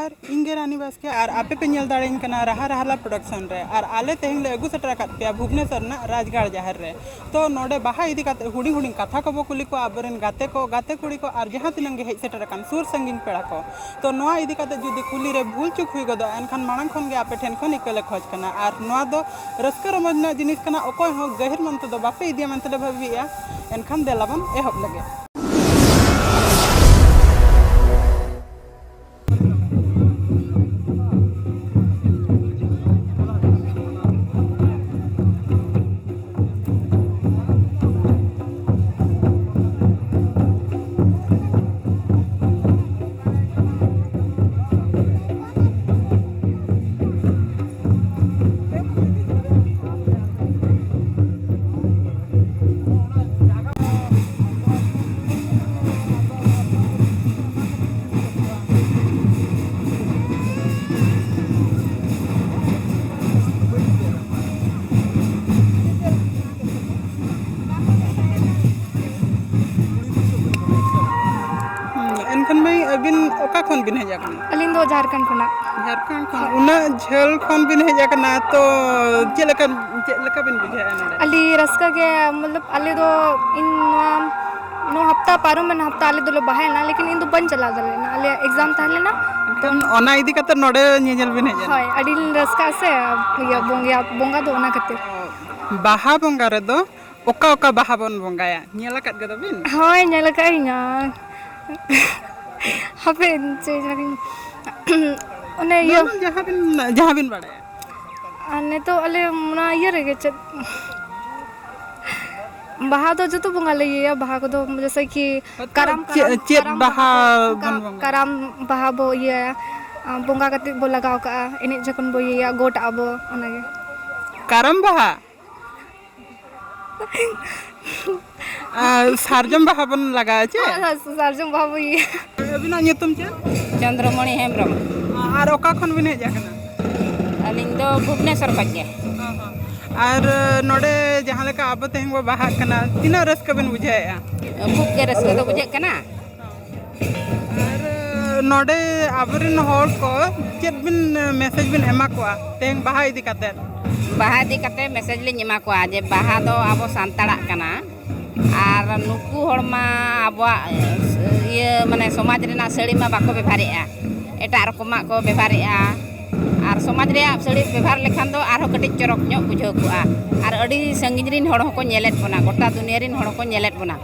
जोहार इंगे रानी बास्के और आपे पे नेल दाड़ेन कना रहा रहाला प्रोडक्शन रे और आले तेहन ले अगु सेटर कात पे भुवनेश्वर ना राजगढ़ जहर रे तो नोडे बाहा इदी काते हुडी हुडी कथा को कुली को आबरेन गाते कुड़ी को और जहां तिनंगे हेज सेटर कान सुर संगीन पेड़ा को तो नोआ इदी काते जुदी कुली रे भूल चुक हुई गदो एनखान मांग खन गे आपे ठेन खन इकले खोज कना और नोआ दो रस्कर रमजना जिनिस कना ओकोय हो गहिर मनते दो बापे इदिया मनते भाबिया एनखान देलाबन एहब लगे अबिन ओका खन बिन हेजा कना अलिंग दो झारखंड खना झारखंड खन उना झल खन बिन हेजा कना तो चेलका बिन बुझे नडे अली रस्का के मतलब अली दो इन नो हफ्ता पारो में हफ्ता अली दो बाहे ना लेकिन इन दो बन चला दले ना अली एग्जाम ताले ना तो ओना इदी कते नडे नेजल बिन हेजा हाय अडी रस्का से या बोंगा दो ओना कते बाहा बोंगा रे दो ओका ओका बाहा बन बोंगाया नेला कत गदो बिन हाय नेला काइना हापे चेजरिन ओने यो जहां बिन बाड़े अने तो अले मुना ये रे चे बाहा तो जो तो बंगा ले या बाहा को तो जैसे कि करम चेत बाहा बन करम बाहा बो ये बोंगा कते बो लगाव का एने जखन बो ये गोट आबो ओनागे करम बाहा सारजम बाहा बन लगा छे सारजम बाहा बो ये अबिना nyutum चे चंद्रमणि हेम्ब्रम और ओका खन बिन हेजा कना अलिंग दो भुवनेश्वर खजे और नोडे जहां लेका अब तेहंग बो बाहा कना तिना रस का बिन बुझाया खूब के रस दो बुझे कना और नोडे अबरिन होर को चेत बिन मैसेज बिन एमा को तेहंग बाहा इदी काते बाहा इदी काते मैसेज लिन एमा को जे बाहा दो आबो सांताड़ा कना और नुकु हरमा आबो ये माने समाज रेना साड़ी मा बाको बेभारेआ एटा रकमा को बेभारेआ और समाज रे साड़ी बेभार लेखान दो आरो कटिक चरक ᱧᱚᱜ बुझाव कोआ और अडी संगिन रिन हड़ को नेलेट बना गोटा दुनिया रिन हड़ को नेलेट बना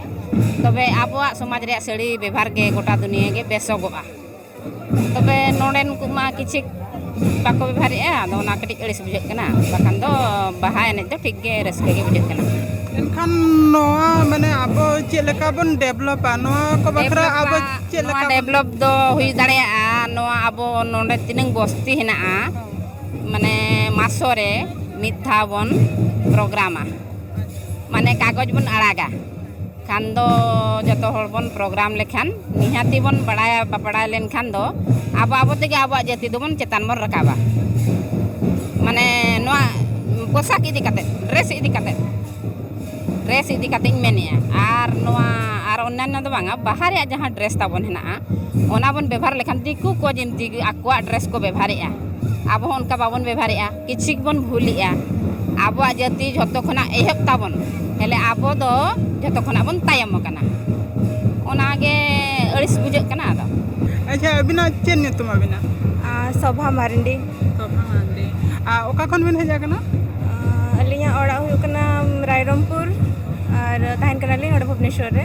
तबे आबो समाज रे साड़ी बेभार के गोटा दुनिया के बेसोगोआ तबे नोडेन कुमा किछि बाको बेभारेआ दो ना कटिक अड़िस बुझे कना बाखान दो बाहा एने दो ठीक गे रस्के गे बुझे कना एनखान नोआ माने आबो चेलका बन डेवलप नोआ को बखरा आबो चेलका डेवलप दो हुई दाड़ेया नोआ आबो नोडे तिनंग बस्ती हेना माने मासोरे मिथा बन प्रोग्रामा माने कागज बन आड़ागा खान दो जतो हर बन प्रोग्राम लेखान निहाती बन बड़ाय लेन खान दो आबो तेगे आबो जाति दो बन चेतान बन रकाबा माने नोआ पोशाक इदी काते ड्रेस इदी काते मेनिया और नोआ और अन्यान्य दो बांगा बाहर या जहां ड्रेस ताबन हेना ओना बन व्यवहार लेखान दिकु को जेमती आकुआ ड्रेस को व्यवहारेआ आबो उनका बाबन व्यवहारेआ किछि बन भूलिया आबो जाति जतो खना एहब ताबन हेले आबो दो जतो खना बन तायम कना ओनागे अड़िस बुझे कना दो अच्छा अबिना चेन nyutum अबिना शोभा मारंडी ओका खन बिन हेजा कना अलिया ओड़ा हुयो कना रायरमपुर और ताहन कना ले नोडे भुवनेश्वर रे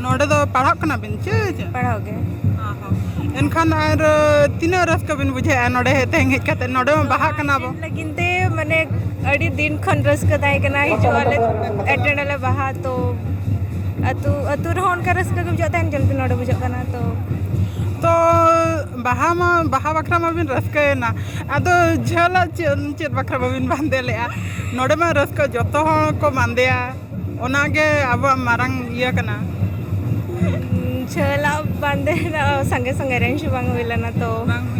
नोडे दो पढ़ा कना बिन चे पढ़ाओ गे एनखान और तिना रस का बिन बुझे नोडे तेहंग हेज कते नोडे बाहा कना बो लगिनते माने अड़ी दिन खन रस का ताई कना हिजुआले एटेंड ले बाहा तो अतु रहन का रस का बुझा ताहन जल्दी नोडे बुझा कना तो बाहा बखरा मा बिन रस ना आदो झला चेत बखरा बिन बांधे ले नोडे मा रस का जतो को मांदेया ओनागे अब मारंग इया कना झला बांधे संगे संगे रेंज बांग हुइला ना तो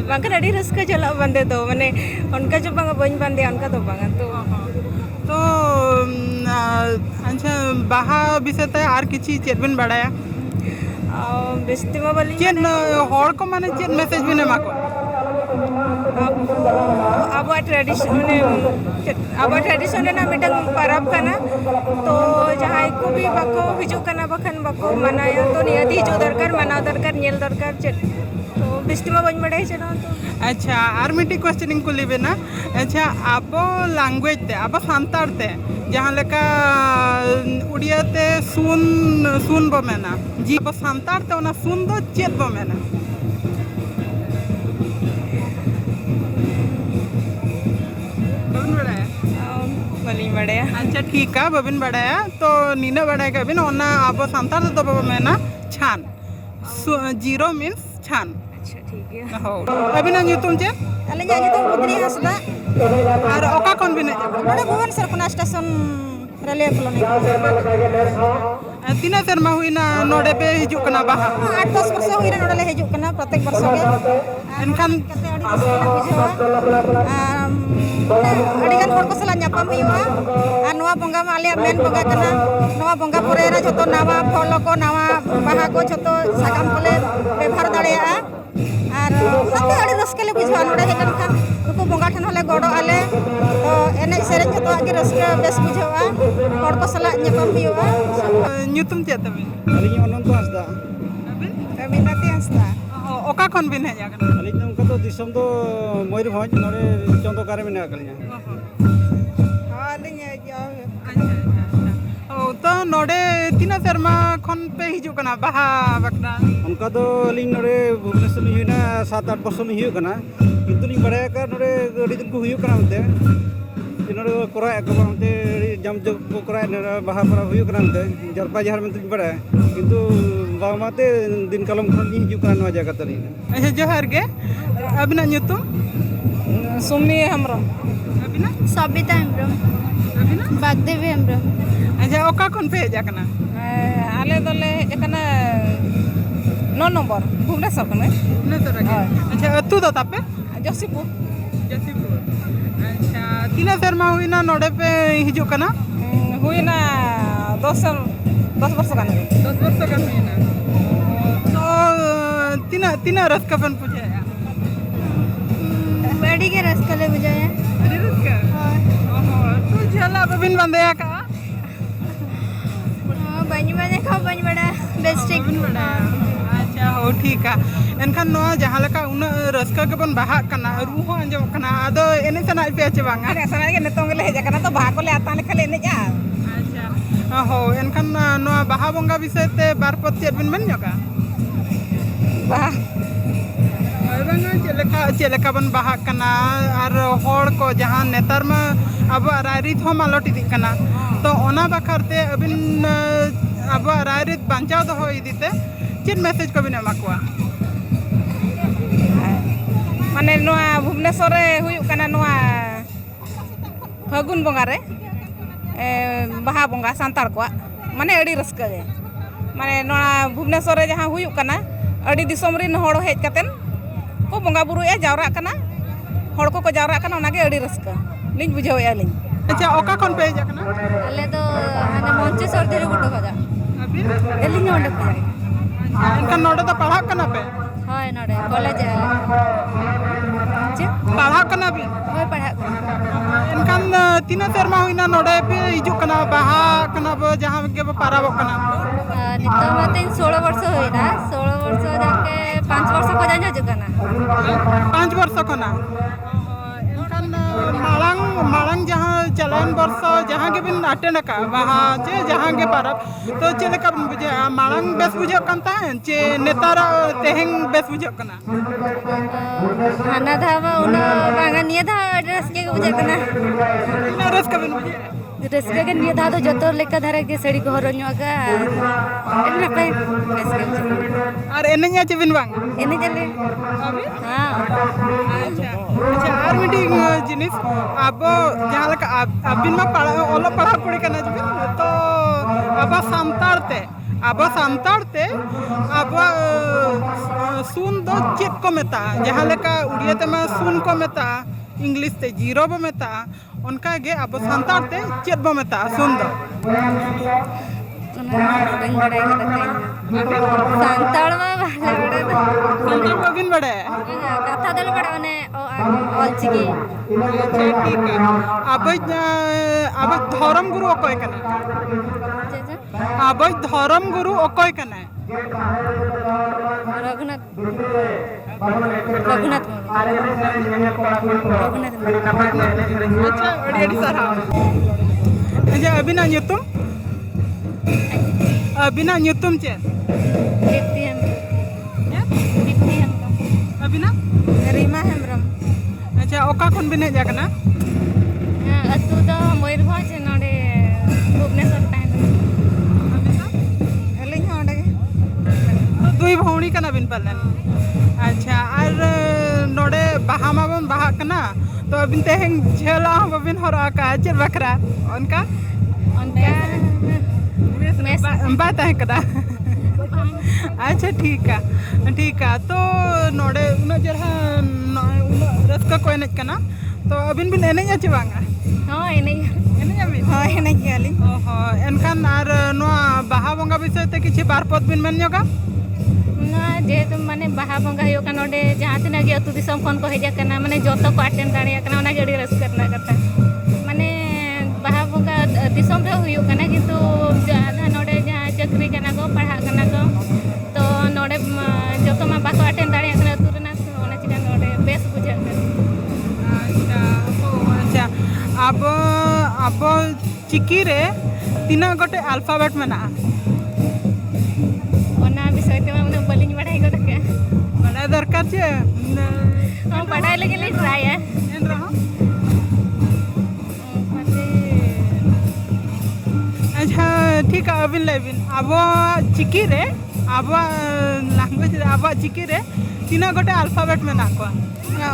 बांका अड़ी रस का झला बांधे तो माने उनका जो बांगा बन बांधे उनका तो बांगा तो अच्छा बाहा विषय ते आर किछि चेत बिन बड़ाया बेस्ती मा बाली चेन हर को माने चेन मैसेज भी नेमा को अब ट्रेडिशन ना मिटन परब कना तो जहां को भी बाको हिजु कना बखन बाको मनाया तो नियति हिजु दरकार मनाव दरकार नेल दरकार चेन तो बेस्ती मा बन बड़े चना तो अच्छा आर मिट्टी क्वेश्चनिंग को लिबे ना अच्छा अब लैंग्वेज ते अब सांतार ते जहाँ लेका उड़िया ते सुन सुन बो मेना जी अब सांतार ते ओना सुन दो चेत बो मेना बबिन बड़ाया बाली बड़े अच्छा ठीक है बबिन बड़ाया तो नीना बड़ाया का बिन ओना अब सांतार ते बो मेना छान जीरो मीन्स छान अच्छा ठीक है हो अभी ना तुम चे अले जानी तो बुद्री हसदा और ओका कौन भी नहीं नोडे भुवन सरकुना स्टेशन रेलवे कॉलोनी तीना शर्मा हुई ना नोडे पे हिजू कना बाहा 8-10 वर्ष हुई रे नोडे हिजुक कना प्रत्येक वर्ष के एनखान कते अड़ी बुझावा अड़ी गान हर को सला ᱧᱟᱯᱟᱢ हुआ आ नवा बंगा मा आले मेन बंगा कना नवा बंगा परे रे जतो नवा फल को नवा बाहा को जतो साकाम कोले व्यवहार दाड़ेया आर सते अड़ी रस्केले बुझावा नोडे हेकन खान नुको बंगा ठन होले गड़ो आले तो एने सेरे जतो आगे रस्के बेस बुझावा हर को सला ᱧᱟᱯᱟᱢ हुआ ᱧᱩᱛᱩᱢ ᱪᱮᱫ ᱛᱟᱵᱤᱱ ᱟᱹᱞᱤᱧ ᱚᱱᱚᱱᱛᱚ ᱦᱟᱸᱥᱫᱟ रविनाथी हंसदा ᱚᱠᱟ ᱠᱷᱚᱱ ᱵᱤᱱ ᱦᱮᱡ ᱟᱠᱟᱱᱟ ᱟᱹᱞᱤᱧ ᱫᱚ ᱚᱱᱠᱟ ᱫᱚ ᱫᱤᱥᱚᱢ ᱫᱚ ᱢᱚᱭᱩᱨᱵᱷᱚᱸᱡᱽ ᱱᱚᱰᱮ ᱪᱚᱱᱫᱚᱠᱟ ᱨᱮ ᱢᱮᱱᱟᱜ ᱟᱠᱟᱫ ᱞᱤᱧᱟ तो नोडे तीना शर्मा खन पे हिजू कना बाहा बकरा ᱚᱱᱠᱟ ᱫᱚ ᱟᱹᱞᱤᱧ ᱱᱚᱰᱮ ᱵᱷᱩᱵᱽᱱᱮᱥᱥᱚᱨ ᱞᱤᱧ ᱦᱩᱭᱱᱟ 7-8 ᱵᱚᱪᱷᱚᱨ ᱞᱤᱧ ᱦᱩᱭᱩᱜ ᱠᱟᱱᱟ ᱠᱤᱱᱛᱩ ᱞᱤᱧ ᱵᱟᱲᱟᱭ ᱟᱠᱟᱫ ᱱᱚᱰᱮ ᱟᱹᱰᱤ ᱫᱤᱱ ᱠᱚ ᱦᱩᱭᱩᱜ ᱠᱟᱱᱟ ᱢᱮᱱᱛᱮ ᱱᱚᱰᱮ ᱠᱚᱨᱟᱣᱮᱫ ᱟᱠᱚ ᱢᱮᱱᱛᱮ ᱟᱹᱰᱤ ᱡᱟᱢ ᱡᱚᱜ ᱠᱚ ᱠᱚᱨᱟᱣᱮᱫ ᱱᱚᱰᱮ ᱵᱟᱦᱟ ᱯᱚᱨᱚᱵᱽ ᱦᱩᱭᱩᱜ ᱠᱟᱱᱟ ᱢᱮᱱᱛᱮ ᱡᱟᱨᱯᱟ ᱡᱟᱦᱟᱨ ᱢᱮᱱᱛᱮ ᱞᱤᱧ ᱵᱟᱲᱟᱭᱟ ᱠᱤᱱᱛु ᱵᱟᱝᱢᱟᱛᱮ ᱫᱤᱱ ᱠᱟᱞᱚᱢ ᱠᱷᱚᱱ ᱞᱤᱧ ᱦᱤᱡᱩᱜ ᱠᱟᱱᱟ ᱱᱚᱣᱟ ᱡᱟᱭᱜᱟ ᱛᱟᱹᱞᱤᱧ अच्छा जोहार गे अबिना ᱧᱩᱛᱩᱢ सुमी हेम्ब्रम अबिना सबिता हेम्ब्रम अबिना बागदेवी हेम्ब्रम अच्छा ओका खन पे हेज आकना आले दोले एकना 9 नंबर भुवनेश्वर कने ने तो रगे अच्छा अतु दो तापे जोशीपुर जसीपुर अच्छा तीना शर्मा हुई ना नोडे पे हिजू कना हुईना 10 वर्ष कने 10 वर्ष का हुई ना तो तीना तीना रस का बन पूछे बड़ी के रसकले बुझाया अरे रस का ओहो तू झला बबिन बंदया का बनी बने खाओ बनी बड़ा बेस्टिक बबिन बड़ा अच्छा हो ठीक है एनखान नोआ जहां लका उन रस्का के बन बाहा कना रू हो अंजम कना आदो एने सना पे आचे बांगा अरे सना के नतों ले हेज कना तो बाहा को ले आता ले खले ने जा अच्छा हो एनखान नोआ बाहा बंगा विषय ते बार पत्ते बिन मन जका बाहा चेलेका बन बाहा कना और हर को जहाँ नेतार में अब रायरीत हो मालट इदी कना तो ओना बखरते अबिन अब रायरीत बांचाव दो हो इदीते चेन मैसेज को बिन एमा कोआ माने नोआ भुवनेश्वर रे हुयु कना नोआ फागुन बंगा रे बाहा बंगा सांतार को माने अड़ी रस्का गे माने नोआ भुवनेश्वर रे जहाँ हुयु कना अड़ी दिसोम रिन हड़ हेज कतेन को बंगा बुरु ए जावरा कना हड़ को जावरा कना ओनागे अड़ी रस्का लिंग बुझाव एलिंग अच्छा ओका कौन पे जाकना अले तो माने मंचेश्वर देरे गुटो खजा अबिन एलिंग नोडे पे अच्छा इनका नोडे तो पढ़ा कना पे हाय नोडे कॉलेज है पढ़ा कना भी हाय पढ़ा इनकान तीना शर्मा हुई ना नोडे पे हिजू कना बाहा कना जहाँ के पाराबो कना नितो मते 16 वर्ष होइना 16 वर्ष जाके 5 वर्ष को जान जकना 5 वर्ष कना इनकान मालांग मालांग जहाँ चलन वर्ष जहाँ के बिन अटेंड का बाहा चे जहाँ के पारब तो चले का बुझे मालांग बेस बुझे कनता है चे नेतारा तेहेंग बेस बुझे कना हाना धावा उना बांगा निया धा ड्रेस के बुझे कना ना रस का बिन बुझे रस्के के निया धा तो जतो लेका धारे के सड़ी को हरन्यो का एना पे बेस के बुझे और एनenya चे बिन बांग एने चले अभी हां अच्छा अच्छा और मीटिंग जिनिस अब जहाँ लका अबिन में पढ़ा ओलो पढ़ा पड़ी करना जब तो अब सांतारते अब सुन दो चेक को मेता जहाँ लका उड़िया ते में सुन को मेता इंग्लिश ते जीरो बो मेता उनका गे अब सांतारते चेक बो मेता सुन दो बाई बड़ाई संताड़ में संताल बाबिन बड़े कथा दल बड़ा ने ऑल चिकी अच्छा ठीक है अब धर्म गुरु अकोय कना अब धर्म गुरु अकोय कना रघुनाथ रघुनाथ अच्छा अड़ी अड़ी सारा अच्छा अबिना nyutum अबिना nyutum चे दीप्तियन ya दीप्तियन अबिना रीमा हेम्ब्रम अच्छा ओका खन बिन हेज आकना अतु दो मयूरभंज नोडे भुवनेश्वर ताहेन अलिंग ओडे दुई भौणी कना बिन पालन अच्छा और नोडे बाहा माबन बाहा कना तो अबिन तेहें झेला बबिन हरा का चेर बकरा उनका उनका बात है कदा अच्छा ठीक है तो नोडे उन जरा रस्का को एनेज कना तो अबिन बिन एनेज आचे बांगा हां एनेज अबिन हां एनेज गाली ओहो एनखान आर नो बाहा बंगा विषय ते किछि बार पद बिन मेन योगा ना जेहेतु माने बाहा बंगा हो का नोडे जहां तिना गे अतु दिसम खन को हेजा कना माने जोतो को अटेंड दाड़िया कना ओना गेडी रस करना कथा माने बाहा बंगा दिसम रे हुयो कना किंतु आधा नोडे जहां चक्री कना को पढ़ा कना को तो नोडे जोतो मा बाको अटेंड दाड़िया कना अतु रेना ओना चिका नोडे बेस बुझा अच्छा अच्छा अब चिकी रे तीना गोटे अल्फाबेट मेना ओना विषय ते माने बलिंग बड़ाई को तके बड़ा दरकार छे हम पढ़ाई लगे ले ट्राई है एन रहो अच्छा ठीक है अबिन लेबिन अब चिकी रे अब लैंग्वेज रे अब चिकी रे तीना गोटे अल्फाबेट मेना को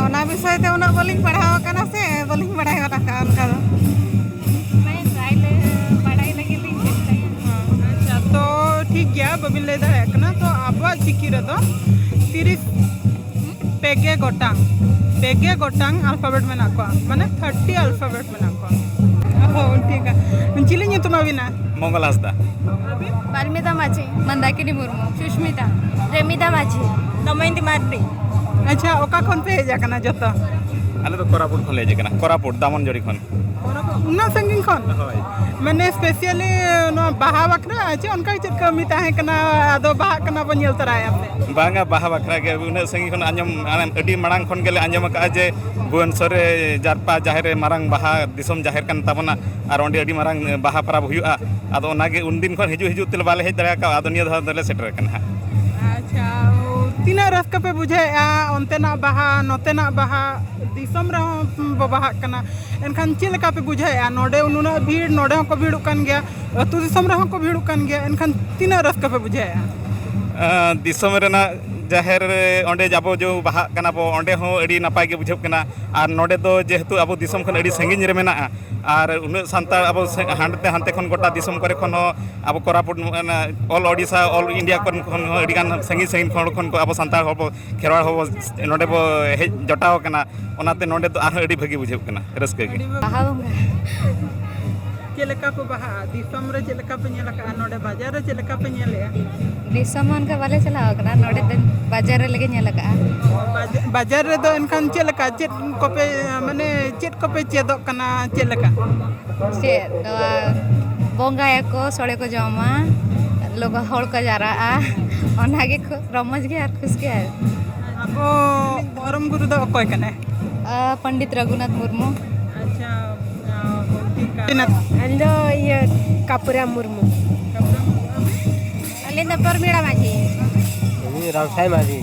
ओना विषय ते ओना बलिंग पढ़ाओ कना से बलिंग पढ़ाई को तका उनका मैं ट्राई ले पढ़ाई लगे ले चेष्टा अच्छा तो ठीक गया बबिन ले दाड़े कना तो अब चिकी रे तो 30 पेगे गोटांग अल्फाबेट मेना को माने 30 अल्फाबेट मेना को हो ठीक है चिली nyutum अबिना मंगल हंसदा बाल्मीदा माझी मंदाकिनी मुर्मू सुष्मिता रेमिदा माझी दमयंती मार्डी अच्छा ओका खन पे हेजा कना जतो आले तो कोरापुट खन ले जकना कोरापुट दामनजोड़ी खन उना संगिन खन माने स्पेशली नो बाहा बकरा अच्छा उनका चेत कमी ताहे कना आदो बाहा कना बन नेल तराया पे बांगा बाहा बखरा के उन संगी खन आंजम अडी मांग खन गेले आंजम का जे भुवनेश्वर जारपा जाहेर मारंग बाहा दिसम जाहेर कन ताबना और ओंडे अडी मारंग बाहा परब हुआ आदो ओनागे उन दिन खन हिजु तेल बाले हेज दरा का आदो निया धा दले सेटर कना अच्छा तीना रस्का पे बुझाया ओनतेना बाहा नोतेना बाहा दिसम रह बाहा कना एनखान चेलका पे बुझाया नोडे उनुना भीड़ नोडे को भीड़ कान गया अतु दिसम रह को भीड़ कान गया एनखान तीना रस्का पे बुझाया दिसम रेना जाहेर ओंडे जाबो जो बाहा कना बो ओंडे हो अडी नापाय के बुझब कना और नोडे दो जेहेतु अब दिसम खन अडी संगिन रे मेना और उन सांता अब हांते खन गोटा दिसम करे खन अब Koraput all Odisha all India खन अडी गान संगिन खन को अब सांता हो खेरवाड़ हो नोडे बो हे जटाव कना ओनाते नोडे तो आर अडी भागी बुझब कना रस्के के बाहा बंगा चेलका पे बाहा दिसम रे चेलका पे नेला का नोडे बाजार रे चेलका पे नेले दिसमन का वाले चलाओ कना नोडे दिन बाजार रे लगे नेला का बाजार रे दो एनखान चेलका चेत को पे माने चेत को पे चेदो कना चेलका से बंगा को सोड़े को जमा लोग हड़ को जारा ओनागे रमज के और खुश के अब धर्म गुरु दो अकोय कने पंडित रघुनाथ मुर्मू अच्छा ठीक है अंदो ये कापुरा मुर्मू अलिंदा परमीड़ा माझी रावसाई माझी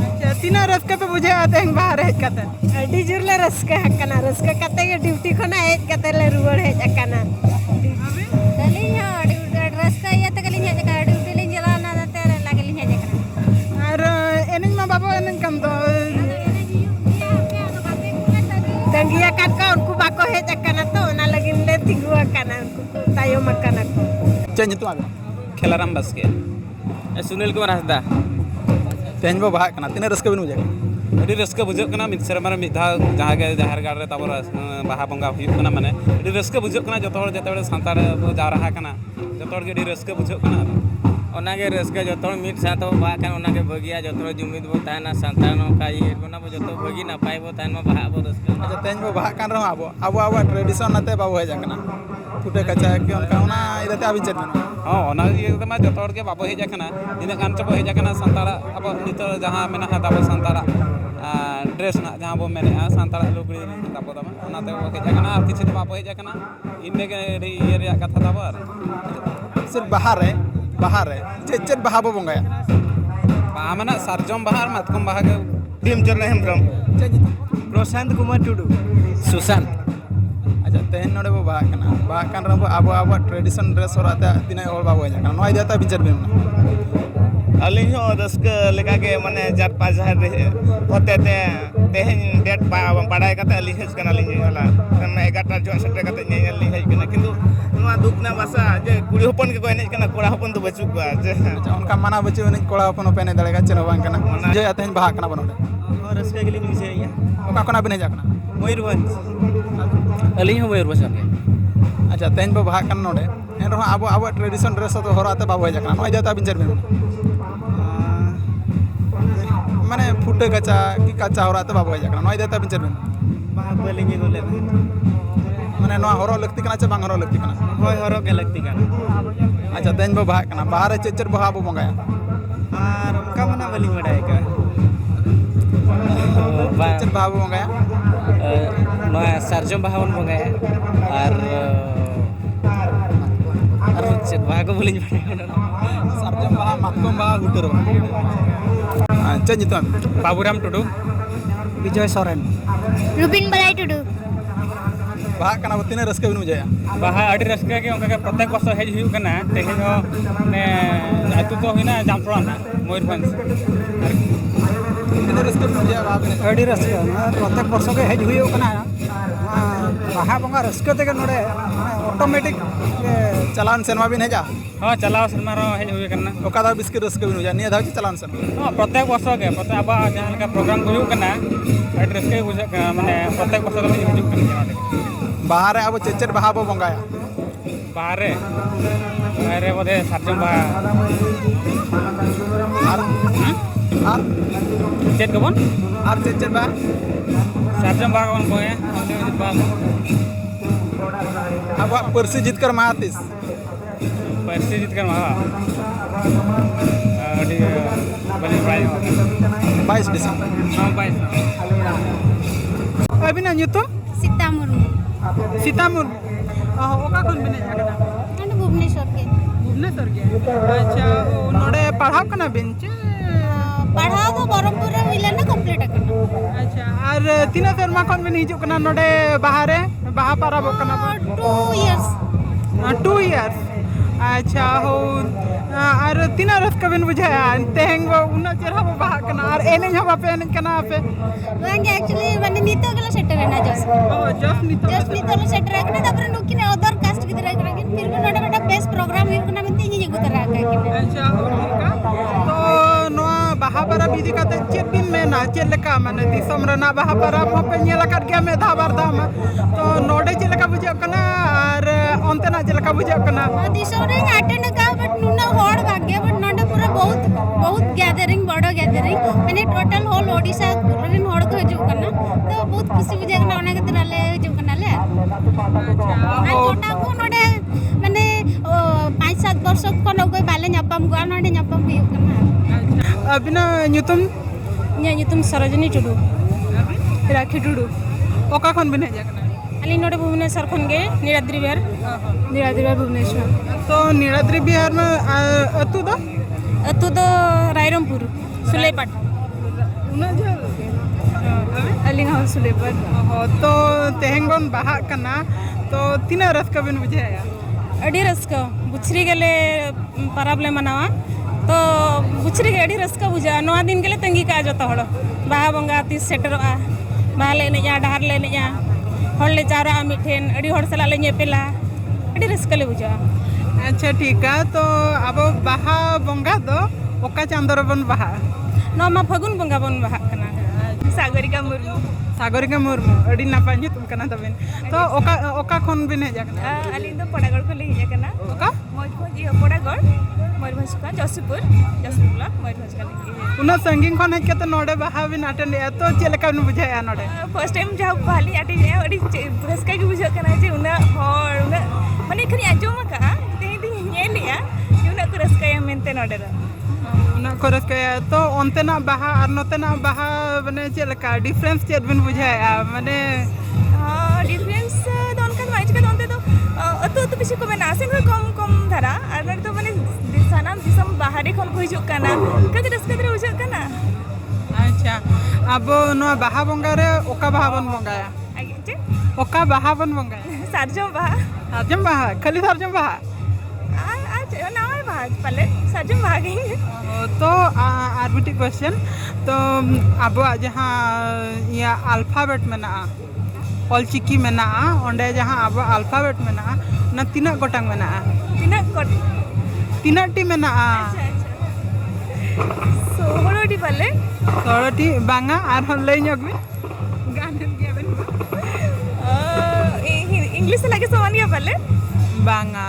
अच्छा तीना रस्का पे बुझे आते हैं बाहर हेज कते अडी जुरले रस्का हकना रस्का कते के ड्यूटी खना हेज कते ले रुवड़ हेज अकना तली या रस्का ये तकली हेज का ड्यूटी ले जलाना तेरे लागली हेज अकना और एनज मा बाबा एनज कम तो दंगिया काट का उनको बाको हेज अकना तो ना लगिन ले तिगु अकना उनको तायो मकना को चेंज तो आगे खेलाराम बास्के सुनील कुमार हंसदा तेज बो बाहा कना तीना रस्का बिन बुझे ᱟᱹᱰᱤ ᱨᱟᱹᱥᱠᱟᱹ ᱵᱩᱡᱷᱟᱹᱜ ᱠᱟᱱᱟ ᱢᱤᱫ ᱥᱮᱨᱢᱟ ᱨᱮ ᱢᱤᱫ ᱫᱷᱟᱣ ᱡᱟᱦᱟᱸ ᱜᱮ ᱡᱟᱦᱮᱨ ᱜᱟᱲ ᱨᱮ ᱛᱟᱵᱚ ᱵᱟᱦᱟ ᱵᱚᱸᱜᱟ ᱦᱩᱭᱩᱜ ᱠᱟᱱᱟ ᱢᱟᱱᱮ ᱟᱹᱰᱤ ᱨᱟᱹᱥᱠᱟᱹ ᱵᱩᱡᱷᱟᱹᱜ ᱠᱟᱱᱟ ᱡᱚᱛᱚ ᱦᱚᱲ ᱡᱮᱛᱮ ᱥᱟᱱᱛᱟᱲ ᱵᱚ ᱡᱟᱣᱨᱟ ᱟᱠᱟᱱᱟ ᱡᱚᱛᱚ ᱦᱚᱲ ᱜᱮ ᱟᱹᱰᱤ ᱨᱟᱹᱥᱠᱟᱹ ᱵᱩᱡᱷᱟᱹᱜ ᱠᱟᱱᱟ ᱚᱱᱟᱜᱮ ᱨᱟᱹᱥᱠᱟᱹ ᱡᱚᱛᱚ ᱦᱚᱲ ᱢᱤᱫ ᱥᱟᱶ ᱛᱮᱵᱚ ᱵᱟᱦᱟᱜ ᱠᱟᱱᱟ ᱚᱱᱟᱜᱮ ᱵᱷᱟᱹᱜᱤᱭᱟ ᱡᱚᱛᱚ ᱦᱚᱲ ᱡᱩᱢᱤᱫ ᱵᱚ ᱛᱟᱦᱮᱱᱟ ᱥᱟᱱᱛᱟᱲ ᱱᱚᱝᱠᱟ ᱤᱭᱟᱹ ᱵᱚᱱᱟ ᱵᱚ ᱡᱚᱛᱚ ᱵᱷᱟᱹᱜᱤ ᱱᱟᱯᱟᱭ ᱵᱚ ᱛᱟᱦᱮᱱ ᱢᱟ ᱵᱟᱦᱟ ᱵᱚ ᱨᱟᱹᱥᱠᱟᱹ ᱟᱪᱪᱷᱟ ᱛᱮᱦᱮᱧ ᱵᱚ ᱵᱟᱦᱟᱜ ᱠᱟᱱ ᱨᱮᱦᱚᱸ ᱟᱵᱚᱣᱟᱜ ᱴᱨᱮᱰᱤᱥᱚᱱ ᱟᱛᱮ ᱵᱟᱵᱚ ᱦᱮᱡ ᱟᱠᱟᱱᱟ ᱯᱷᱩᱴᱟᱹ ᱠᱟᱪᱟ ᱠᱤ ᱚᱱᱠᱟ ᱚᱱᱟ ᱤᱫᱤ ᱛᱮ ᱟᱹᱵᱤᱱ ᱪᱮᱫ ᱵᱤᱱ ᱦᱚᱸ ᱚᱱᱟ ᱤᱭᱟᱹ ᱛᱮᱢᱟ ᱡᱚᱛᱚ ᱦᱚᱲ ᱜᱮ ᱵᱟᱵᱚ ᱦᱮᱡ ᱟᱠᱟᱱᱟ ᱛᱤᱱᱟᱹᱜ ᱜᱟᱱ ᱪᱚᱵᱚ ᱦᱮᱡ ᱟᱠᱟᱱᱟ ᱥᱟᱱᱛᱟᱲᱟᱜ ᱟᱵᱚ ᱱᱤᱛᱚᱜ ᱡᱟᱦᱟᱸ ᱢᱮᱱᱟᱜᱼᱟ ᱛᱟᱵᱚ ᱥᱟᱱᱛᱟᱲᱟᱜ ᱰᱨᱮᱥ ᱱᱟᱜ ᱡᱟᱦᱟᱸ ᱵᱚ ᱢᱮᱱᱮᱜᱼᱟ ᱥᱟᱱᱛᱟᱲᱟᱜ ᱞᱩᱜᱽᱲᱤ ᱛᱟᱵᱚ ᱫᱟᱢᱟ ᱚᱱᱟᱛᱮ ᱵᱚ ᱦᱮᱡ ᱟᱠᱟᱱᱟ ᱟᱨ ᱠᱤᱪᱷᱩ ᱫᱚ ᱵᱟᱵᱚ ᱦᱮᱡ ᱟᱠᱟᱱᱟ ᱤᱱᱟᱹᱜᱮ ᱟᱹᱰᱤ ᱤᱭᱟᱹ ᱨᱮᱭᱟᱜ ᱠᱟᱛᱷᱟ ᱛᱟᱵᱚ ᱟᱨ ᱥᱮ ᱵᱟᱦᱟ ᱨᱮ ᱪᱮᱫ ᱵᱟᱦᱟ ᱵᱚ ᱵᱚᱸᱜᱟᱭᱟ ᱵᱟᱦᱟ ᱢᱮᱱᱟᱜ ᱥᱟᱨᱡᱚᱢ ᱵᱟᱦᱟ ᱟᱨ ᱢᱟᱛᱠᱚᱢ ᱵᱟᱦᱟ ᱜᱮ ᱵᱷᱤᱢᱪᱚᱨ ᱦᱮᱢᱵᱨᱚᱢ ᱪᱮᱫ ᱧᱩᱛᱩᱢ ᱯᱨᱚᱥᱟᱱᱛ ᱠᱩᱢᱟᱨ ᱴᱩᱰᱩ ᱥᱩᱥᱟᱱᱛ ᱟᱪᱪᱷᱟ ᱛᱮᱦᱮᱧ ᱱᱚᱰᱮ ᱵᱚ ᱵᱟᱦᱟᱜ ᱠᱟᱱᱟ ᱵᱟᱦᱟᱜ ᱠᱟᱱ ᱨᱮᱦᱚᱸ ᱟᱵᱚᱣᱟᱜ ᱴᱨᱮᱰᱤᱥᱚᱱ ᱰᱨᱮᱥ ᱦᱚᱨᱚᱜ ᱛᱮ ᱛᱤᱱᱟᱹᱜ ᱦᱚᱲ ᱵᱟᱵᱚ ᱦᱮᱡ ᱟᱠᱟᱱᱟ ᱱᱚᱣᱟ ᱤᱫᱤ ᱠᱟᱛᱮ ᱟᱹᱵᱤᱱ ᱪᱮᱫ ᱵᱤᱱ ᱢᱮᱱᱟ ᱟᱹᱞᱤᱧ ᱦᱚᱸ ᱨᱟᱹᱥᱠᱟᱹ ᱞᱮᱠᱟᱜᱮ ᱢᱟᱱᱮ ᱡᱟᱛ ᱯᱟ ᱡᱟᱦᱮᱨ ᱦᱚᱛᱮ ᱛᱮ ᱛᱮᱦᱮᱧ ᱰᱮᱴ ᱵᱟᱲᱟᱭ ᱠᱟᱛᱮ ᱟᱹᱞᱤᱧ ᱦᱮᱡ ᱠᱟᱱᱟᱞᱤᱧ ᱦᱚᱞᱟ 11ᱴᱟ ᱡᱚᱦᱚᱜ ᱥᱮᱴᱮᱨ ᱠᱟᱛᱮ ᱧᱮᱧᱮᱞ ᱞᱤᱧ ᱦᱮᱡ ᱠᱟᱱᱟ ᱠᱤᱱᱛᱩ ᱱᱚᱣᱟ ᱫᱩᱠ ᱨᱮᱱᱟᱜ ᱵᱟᱥᱟ ᱡᱮ ᱠᱩᱲᱤ ᱦᱚᱯᱚᱱ ᱜᱮᱠᱚ ᱮᱱᱮᱡ ᱠᱟᱱᱟ ᱠᱚᱲᱟ ᱦᱚᱯᱚᱱ ᱫᱚ ᱵᱟᱹᱪᱩᱜ ᱠᱚᱣᱟ ᱡᱮ ᱚᱱᱠᱟ ᱢᱟᱱᱟᱣ ᱵᱟᱹᱪᱩᱜ ᱟᱹᱱᱤᱡ ᱠᱚᱲᱟ ᱦᱚᱯᱚᱱ ᱦᱚᱸ ᱮᱱᱮᱡ ᱫᱟᱲᱮᱭᱟᱜᱼᱟ ᱪᱮᱫ ᱦᱚᱸ ᱵᱟᱝ ᱠᱟᱱᱟ ᱡᱮ ᱛᱮᱦᱮᱧ ᱵᱟᱦᱟᱜ ᱠᱟᱱᱟ ᱵᱚᱱ ᱱᱚᱰᱮ ᱨᱟᱹᱥᱠᱟᱹ ᱜᱮᱞᱤᱧ ᱵᱩᱡᱷᱟᱹᱣᱮᱜᱼᱟ ᱚᱠᱟ ᱠᱷᱚᱱᱟᱜ ᱵᱤᱱ ᱦᱮᱡ ᱟᱠᱟᱱᱟ ᱢᱚᱭᱩᱨᱵᱷᱚᱸᱡᱽ ᱟᱹᱞᱤᱧ ᱦᱚᱸ ᱢᱚᱭᱩᱨᱵᱷᱚᱸᱡᱽ ᱠᱷᱚᱱ ᱜᱮ ᱟᱪᱪᱷᱟ ᱛᱮᱦᱮᱧ ᱵᱚ ᱵᱟᱦᱟᱜ ᱠᱟᱱᱟ ᱱᱚᱰᱮ ᱮᱱᱨᱮᱦᱚᱸ ᱟᱵᱚᱣᱟᱜ ᱴᱨᱮᱰᱤᱥᱚᱱ ᱰᱨᱮᱥ ᱦᱚᱨᱚᱜ ᱟᱛᱮ ᱵᱟᱵᱚ ᱦᱮᱡ ᱟᱠᱟᱱᱟ ᱱᱚᱣᱟ ᱤᱫᱤ ᱠᱟᱛᱮ ᱟᱹᱵᱤᱱ ᱪᱮᱫ ᱵᱤᱱ ᱢᱮᱱᱟ ᱢᱟᱱᱮ ᱯᱷᱩᱴᱟᱹ ᱠᱟᱪᱟ ᱠᱤ ᱠᱟᱪᱟ ᱦᱚᱨᱚᱜ ᱟᱛᱮ ᱵᱟᱵᱚ ᱦᱮᱡ ᱟᱠᱟᱱᱟ ᱱᱚᱣᱟ ᱤᱫᱤ ᱠᱟᱛᱮ ᱟᱹᱵᱤᱱ ᱪᱮᱫ ᱵᱤᱱ ᱵᱟᱦᱟ ᱵᱟᱹᱞᱤᱧ ᱟᱹᱜᱩ ᱞᱮᱫᱟ ᱢᱟᱱᱮ ᱱᱚᱣᱟ ᱦᱚᱨᱚᱜ ᱞᱟᱹᱠᱛᱤ ᱠᱟᱱᱟ ᱥᱮ ᱵᱟᱝ ᱦᱚᱨᱚᱜ ᱞᱟᱹᱠᱛᱤ ᱠᱟᱱᱟ ᱦᱳᱭ ᱦᱚᱨᱚᱜ ᱜᱮ ᱞᱟᱹᱠᱛᱤ ᱠᱟᱱᱟ ᱟᱪᱪᱷᱟ ᱛᱮᱦᱮᱧ ᱵᱚ ᱵᱟᱦᱟᱜ ᱠᱟᱱᱟ ᱵᱟᱦᱟ ᱨᱮ ᱪᱮᱫ ᱵᱟᱦᱟ ᱵᱚ ᱵᱚᱸᱜᱟᱭᱟ ᱟᱨ ᱚᱱᱠᱟ ᱢᱟ ᱱᱟᱜ ᱵᱟᱹᱞᱤᱧ ᱵᱟᱰᱟᱭ ᱠᱟᱜᱼᱟ ᱪᱮᱫ ᱵᱟᱦᱟ ᱵᱚ ᱵᱚᱸᱜᱟᱭᱟ ᱱᱚᱣᱟ ᱥᱟᱨᱡᱚᱢ ᱵᱟᱦᱟ ᱵᱚᱱ ᱵᱚᱸᱜᱟᱭᱟ ᱟᱨ ᱪᱮᱫ ᱵᱟᱦᱟ ᱠᱚ ᱵᱟᱹᱞᱤᱧ ᱵᱟᱰᱟᱭᱟ ᱥᱟᱨᱡᱚᱢ ᱵᱟᱦᱟ ᱢᱟᱛᱠᱚᱢ ᱵᱟᱦᱟ ᱦᱩᱴᱟᱹᱨ ᱵᱟᱦᱟ ᱪᱮᱫ ᱧᱩᱛᱩᱢ ᱵᱟᱵᱩᱨᱟᱢ ᱴᱩᱰᱩ ᱵᱤᱡᱚᱭ ᱥᱚᱨᱮᱱ ᱨᱩᱵᱤᱱ ᱵᱟᱞᱟᱭ ᱴᱩᱰᱩ ᱵᱟᱦᱟᱜ ᱠᱟᱱᱟ ᱵᱚ ᱛᱤᱱᱟᱹᱜ ᱨᱟᱹᱥᱠᱟᱹ ᱵᱤᱱ ᱵᱩᱡᱷᱟᱹᱣᱟ ᱵᱟᱦᱟ ᱟᱹᱰᱤ ᱨᱟᱹᱥᱠᱟᱹ ᱜᱮ ᱚᱱᱠᱟ ᱜᱮ ᱯᱨᱚᱛᱮᱠ ᱵᱚছᱚᱨ ᱦᱮᱡ ᱦᱩᱭᱩᱜ ᱠᱟᱱᱟ ᱛᱮᱦᱮᱧ ᱦᱚᱸ ᱢᱟᱱᱮ ᱟᱹᱛᱩ ᱫᱚ ᱦᱩᱭᱱᱟ ᱡᱟᱢᱛᱚᱲᱟ ᱱᱟᱜ ᱢᱚᱭᱩᱨᱵᱷᱚᱸᱡᱽ ᱛᱤᱱᱟᱹᱜ ᱨᱟᱹᱥᱠᱟᱹ ᱵᱤᱱ ᱵᱩᱡᱷᱟᱹᱣᱟ ᱵᱟᱦᱟ ᱵᱤᱱ ᱟᱹᱰᱤ ᱨᱟᱹᱥᱠᱟᱹ ᱯᱨᱚᱛᱮᱠ ᱵᱚᱨᱥᱚ ᱜᱮ ᱦᱮᱡ ᱦᱩᱭᱩᱜ ᱠᱟᱱᱟ ᱵᱟᱦᱟ ᱵᱚᱸᱜᱟ ᱨᱟᱹᱥᱠᱟᱹ ᱛᱮᱜᱮ ᱱᱚᱰᱮ ᱚᱴᱳᱢᱮᱴᱤᱠ ᱪᱟᱞᱟᱣᱮᱱ ᱥᱮᱨᱢᱟ ᱵᱤᱱ ᱦᱮᱡᱟ ᱦᱚᱸ ᱪᱟᱞᱟᱣ ᱥᱮᱨᱢᱟ ᱨᱮᱦᱚᱸ ᱦᱮᱡ ᱦᱩᱭ ᱠᱟᱱᱟ ᱚᱠᱟ ᱫᱷᱟᱣ ᱵᱤᱥᱠᱤ ᱨᱟᱹᱥᱠᱟᱹ ᱵᱤᱱ ᱵᱩᱡᱷᱟᱹᱣᱟ ᱱᱤᱭᱟᱹ ᱫᱷᱟᱣ ᱪᱮ ᱪᱟᱞᱟᱣᱮᱱ ᱥᱮᱨᱢᱟ ᱯᱨᱚᱛᱮᱠ ᱵᱚছᱚᱨ ᱜᱮ ᱟᱵᱚᱣᱟᱜ ᱡᱟᱦᱟᱸ ᱞᱮᱠᱟ ᱯᱨᱳᱜᱨᱟᱢ ᱠᱚ ᱦᱩᱭᱩᱜ ᱠᱟᱱᱟ ᱟᱹᱰᱤ ᱨᱟᱹᱥᱠᱟᱹ ᱜᱮ ᱵᱩᱡᱷᱟᱹᱜ ᱠᱟᱱᱟ ᱢᱟᱱᱮ ᱯᱨᱚᱛᱮᱠ ᱵᱚছᱚᱨ ᱜᱮᱞᱤᱧ ᱦᱤᱡᱩᱜ ᱠᱟᱱ ᱜᱮᱭᱟ ᱱᱚᱰᱮ ᱵᱟᱦᱟ ᱨᱮ ᱟᱵᱚ ᱪᱮᱫ ᱵᱟᱦᱟ ᱵᱚ ᱵᱚᱸᱜᱟᱭᱟ ᱵᱟᱦᱟ ᱨᱮ ᱵᱚᱫᱷᱮ ᱥᱟᱨᱡᱚᱢ ᱵᱟᱦᱟ ᱟᱨ ᱪᱮᱫ ᱠᱚᱵᱚᱱ ᱟᱨ ᱪᱮᱫ ᱵᱟᱦᱟ ᱥᱟᱨᱡᱚᱢ ᱵᱟᱦᱟ ᱠᱚᱵᱚᱱ ᱵᱚᱸᱜᱟᱭᱟ ᱟᱵᱚᱣᱟᱜ ᱯᱟᱹᱨᱥᱤ ᱡᱤᱛᱠᱟᱹᱨ ᱢᱟᱦᱟ ᱛᱤᱥ ᱯᱟᱹᱨᱥᱤ ᱡᱤᱛᱠᱟᱹᱨ ᱢᱟᱦᱟ ᱟᱹᱰᱤ ᱵᱟᱹᱞᱤᱧ ᱵᱟᱲᱟᱭ ᱧᱚᱜ 22 ᱰᱤᱥᱮᱢᱵᱚᱨ ᱟᱹᱵᱤᱱᱟᱜ ᱧᱩᱛᱩᱢ ᱥᱤᱛᱟ ᱢᱩᱨᱢᱩ ᱥᱤᱛᱟ ᱢᱩᱨᱢᱩ ᱚᱠᱟ ᱠᱷᱚᱱ ᱵᱤᱱ ᱦᱮᱡ ᱟᱠᱟᱱᱟ ᱱᱚᱰᱮ ᱵᱷᱩᱵᱽᱱᱮଶ୍ୱᱚᱨ ᱜᱮ ᱵᱷᱩᱵᱽᱱᱮଶ୍ୱᱚᱨ ᱜᱮ ᱟᱪᱪᱷᱟ ᱱᱚᱰᱮ ᱯᱟᱲᱦᱟᱣ ᱠᱟᱱᱟ ᱵᱤᱱ ᱪᱮ ᱯᱟᱲᱦᱟᱣ ᱫᱚ ᱵᱚᱨᱚᱢᱯᱩᱨ ᱨᱮ ᱦᱩᱭ ᱞᱮᱱᱟ ᱠᱚᱢᱯᱞᱤᱴ ᱟᱠᱟᱱᱟ ᱟᱪᱪᱷᱟ ᱟᱨ ᱛᱤᱱᱟᱹᱜ ᱥᱮᱨᱢᱟ ᱠᱷᱚᱱ ᱵᱤᱱ ᱦᱤᱡᱩᱜ ᱠᱟᱱᱟ ᱱᱚᱰᱮ ᱵᱟᱦᱟ ᱨᱮ ᱵᱟᱦᱟ ᱯᱟᱨᱟᱵᱚᱜ ᱠᱟᱱᱟ ᱵᱚᱱ 2 years 2 years अच्छा हो और तीना रस्का बिन बुझाया तेहेंग वो उना चेहरा वो बाहा कना और एने हम आपे एने कना आपे वांगे एक्चुअली माने नीतो गला सेटर है ना जस्ट जस्ट नीतो सेटर है ना तबरे नुकिने अदर कास्ट की तरह करके फिर भी नोडे बेटा बेस्ट प्रोग्राम है कना में तीन जगह तरह का अच्छा हो तो नोआ बाहा पारा बिदि काते चेत बिन मेना चेत लेका माने दिसम रना बाहा पारा पे नेला काट गया में धा बार धा तो नोडे चेत लेका बुझा कना और ओंते ना चेत लेका बुझा कना दिसम रे अटेंड का बट नुना होड़ भाग्य बट नोडे पूरा बहुत गैदरिंग बड़ो गैदरिंग माने टोटल होल ओडिसा रिन होड़ को हिजु कना तो बहुत खुशी बुझा कना ओना के नाले हिजु कना ले अच्छा छोटा को नोडे माने 5-7 वर्ष को लोग बाले ᱧᱟᱯᱟᱢ गवा नोडे ᱧᱟᱯᱟम हुई कना अबिना ᱧᱩᱛᱩᱢ ᱤᱧᱟᱹᱜ ᱧᱩᱛᱩᱢ ᱥᱚᱨᱚᱡᱤᱱᱤ ᱴᱩᱰᱩ राखी टुडू ओका खन बिन हेजा कना ᱟᱹᱞᱤᱧ ᱱᱚᱰᱮ ᱵᱷᱩᱵᱽᱱᱮଶ୍ୱର ᱠᱷᱚᱱ ᱜᱮ ᱱᱤᱲᱟᱫᱽᱨᱤ ᱵᱤᱦᱟᱨ ᱵᱷᱩᱵᱽᱱᱮଶ୍ୱର तो नीलाद्री बिहार में अतु दो ᱟᱹᱛᱩ ᱫᱚ ᱨᱟᱭᱨᱚᱢᱯᱩᱨ ᱥᱩᱞᱟᱹᱭᱯᱟᱴ उना जो ᱟᱹᱞᱤᱧ ᱦᱚᱸ ᱥᱩᱞᱟᱹᱭᱯᱟᱴ तो तेहेंग बन बाहा कना तो तीना रस्का बिन बुझाया ᱟᱹᱰᱤ ᱨᱟᱹᱥᱠᱟᱹ ᱵᱩᱪᱷᱨᱤ ᱜᱮᱞᱮ ᱯᱟᱨᱟᱵᱽ ᱞᱮ ᱢᱟᱱᱟᱣᱟ तो बुछरी के अड़ी रस्का बुझा नवा दिन के तंगी का जो हड़ बाहा बंगा तीस सेटरोगा बाहा ले एनेजा डहार ले एनेजा हर ले जावरा मिठेन अड़ी हर सला ले पेला अड़ी रस्का ले बुझा अच्छा ठीक है तो अब बाहा बंगा दो ओका चांदो रे बन बाहा नवा मा फागुन बंगा बन बाहा कना सागरिका मुर्मू सागरिका मुर्मू अड़ी नापाय nyutum kana tabin तो ओका खन बिन हेज kana अली दो पड़ागढ़ को ले हिजना ओका मयूरभंज पड़ागढ़ मयूरभंज का जसीपुर ब्लॉक मयूरभंज का उना संगीन खन हेज कते नोडे बाहा बिन अटेंड ए तो चेलका बिन बुझाया नोडे फर्स्ट टाइम जहाँ भाली अटेंड है अड़ी रस्का के बुझा करना जे उना हर उना माने खनी आजोम का तेही ती नेलिया उना को रस्का मेनते नोडे उना को रस्का तो ओनतेना बाहा और नोतेना बाहा माने चेलका डिफरेंस चेत बिन बुझाया माने डिफरेंस तो उनका माइज का दोनते तो अतो तो पिछे को में नासिंग कम कम धरा और नोडे तो माने दिसानाम दिसम बाहरी खन को हिजुक काना कति रस्का दरे बुझा काना अच्छा अब नो बाहा बंगा रे ओका बाहा बन बंगाया ओका बाहा बन बंगाया सारजम बाहा खाली सारजम बाहा आज नावाय बाहा पले सारजम बाहा गई तो आर बिटी क्वेश्चन तो अब जहाँ या अल्फाबेट मेना ऑलचिकी मेना ओंडे जहाँ अब अल्फाबेट मेना ना तीना गोटांग मेना तीना टी मेना सोहरोटी पले सोहरोटी बांगा आर हन लई ñogbi गानन गया बेन इंग्लिश लगे समान गया पले बांगा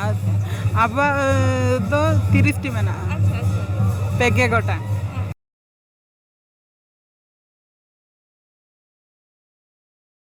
अब तो 30 टी मेना पेगे गोटांग